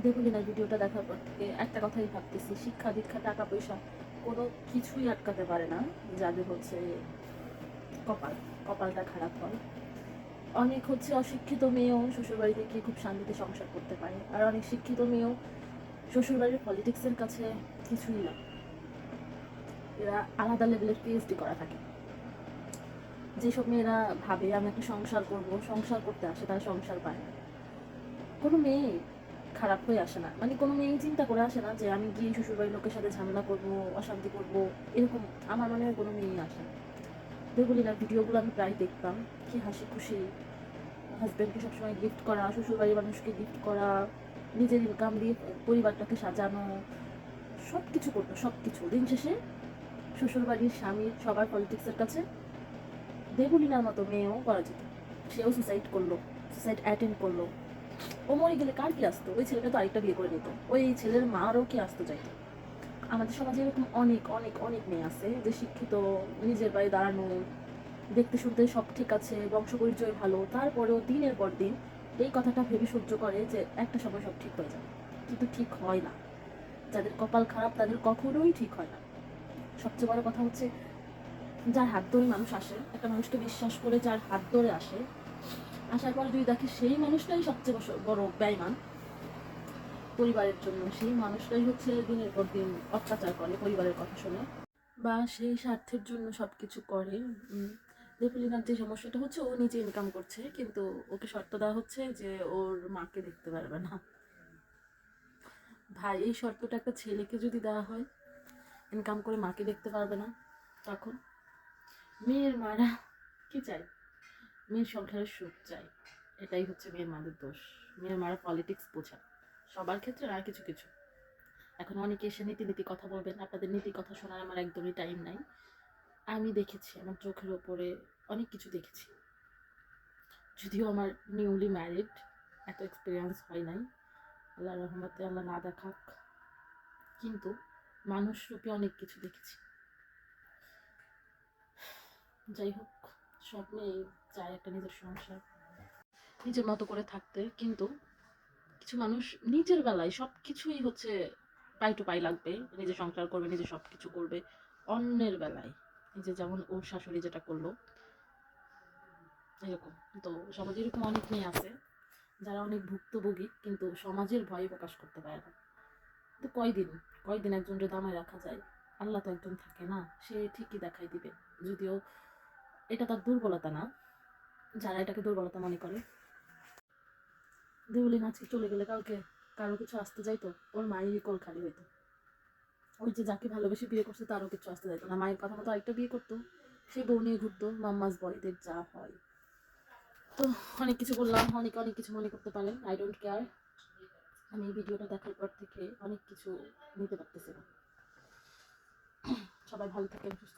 দেবলীনার ভিডিওটা দেখার পর থেকে একটা কথাই ভাবতেছি, শিক্ষা দীক্ষা টাকা পয়সা কোনো কিছুই আটকাতে পারে না যাদের হচ্ছে কপাল কপালটা খারাপ হয়। অনেক হচ্ছে অশিক্ষিত মেয়েও শ্বশুরবাড়িতে গিয়ে খুব শান্তিতে সংসার করতে পারে, আর অনেক শিক্ষিত মেয়েও শ্বশুরবাড়ির পলিটিক্সের কাছে কিছুই না, এরা আলাদা লেভেলের পিএইচডি করা থাকে। যেসব মেয়েরা ভাবে আমি একটা সংসার করব, সংসার করতে আসে, তারা সংসার পায় না। কোনো মেয়ে খারাপ হয়ে আসে না, মানে কোনো মেয়ে চিন্তা করে আসে না যে আমি গিয়ে শ্বশুরবাড়ির লোকের সাথে ঝামেলা করবো, অশান্তি করবো, এরকম আমার মনে হয় কোনো মেয়েই আসে না। দেবলীনার ভিডিওগুলো আমি প্রায় দেখতাম, কি হাসি খুশি, হাজব্যান্ডকে সবসময় গিফট করা, শ্বশুরবাড়ির মানুষকে গিফট করা, নিজের ইনকাম দিয়ে পরিবারটাকে সাজানো, সব কিছু করতো, সব কিছু। দিন শেষে শ্বশুরবাড়ির স্বামীর সবার পলিটিক্সের কাছে দেবলীনার মতো মেয়েও পরাজিত। সেও সুসাইড করলো, সুসাইড অ্যাটেন্ড করলো। ও মরে গেলে কার কি আসতো? ওই ছেলেটা তো আরেকটা বিয়ে করে নিত, ওই ছেলের মারও কি আসতো চাইতো। আমাদের সমাজে এরকম অনেক অনেক অনেক মেয়ে আছে যে শিক্ষিত, নিজের পায়ে দাঁড়ানো, দেখতে শুনতে সব ঠিক আছে, বংশ পরিচয় ভালো, তারপরেও দিনের পর দিন এই কথাটা ভেবে সহ্য করে যে একটা সময় সব ঠিক হয়ে যাবে, কিন্তু ঠিক হয় না। যাদের কপাল খারাপ তাদের কখনোই ঠিক হয় না। সবচেয়ে বড় কথা হচ্ছে, যার হাত ধরে মানুষ আসে, একটা মানুষকে বিশ্বাস করে যার হাত ধরে আসে, আসার পর যদি দেখে সেই মানুষটাই সবচেয়ে বড় বেঈমান পরিবারের জন্য, সেই মানুষটাই হচ্ছে দিনের পর দিন অত্যাচার করে পরিবারের কথা শুনে, বা সেই স্বার্থের জন্য সবকিছু করে। দেবলীনার যে সমস্যাটা হচ্ছে, ও নিজে ইনকাম করছে কিন্তু ওকে শর্ত দেওয়া হচ্ছে যে ওর মাকে দেখতে পারবে না। ভাই, এই শর্তটা একটা ছেলেকে যদি দেওয়া হয়, ইনকাম করে মাকে দেখতে পারবে না, তখন মেয়ের মারা কি চাই? মেয়ের সংসারের সুখ চাই। এটাই হচ্ছে মেয়ের মাদের দোষ। মেয়ের মারা পলিটিক্স বোঝা, সবার ক্ষেত্রে আর কিছু কিছু। এখন অনেকে এসে নীতি নীতি কথা বলবেন, আপনাদের নীতি কথা শোনার আমার একদমই টাইম নাই। আমি দেখেছি, আমার চোখের ওপরে অনেক কিছু দেখেছি। যদিও আমার নিউলি ম্যারিড, এত এক্সপিরিয়েন্স হয় নাই, আল্লাহ রহমতে আল্লাহ না দেখাক, কিন্তু মানুষ রূপে অনেক কিছু দেখেছি। যাই হোক, সব মেয়ে চায় একটা নিজের সংসার, নিজের মতো করে থাকতে, কিন্তু কিছু মানুষ নিজের বেলায় সব কিছুই হচ্ছে পাই টু পাই লাগবে, নিজে সংসার করবে, নিজে সব কিছু করবে। অন্যের বেলায়, নিজে যেমন ওর শাশুড়ি যেটা করলো এরকম। তো সমাজে এরকম অনেক মেয়ে আছে যারা অনেক ভুক্তভোগী, কিন্তু সমাজের ভয়ে প্রকাশ করতে পারে না। তো কয়দিন কয়দিন একজনকে দামায় রাখা যায়? আল্লাহ তো একজন থাকে না, সে ঠিকই দেখাই দিবে। যদিও এটা তার দুর্বলতা না, যারা এটাকে দুর্বলতা মনে করে। দেউলিন আজকে চলে গেলে কালকে কারো কিছু আসতে যাইতো, ওর মায়েরই কোল খালি হইতো। ওই যে যাকে ভালোবেসে বিয়ে করছে তারও কিছু আসতে যাইতো না, মায়ের কথা মতো আরেকটা বিয়ে করতো, সে বউ নিয়ে ঘুরতো, মাম্মাস বয়দের যা হয়। তো অনেক কিছু বললাম, অনেকে অনেক কিছু মনে করতে পারেন, আই ডোন্ট কেয়ার। আমি এই ভিডিওটা দেখার পর থেকে অনেক কিছু নিতে পারতেছি না। সবাই ভালো থাকেন, সুস্থ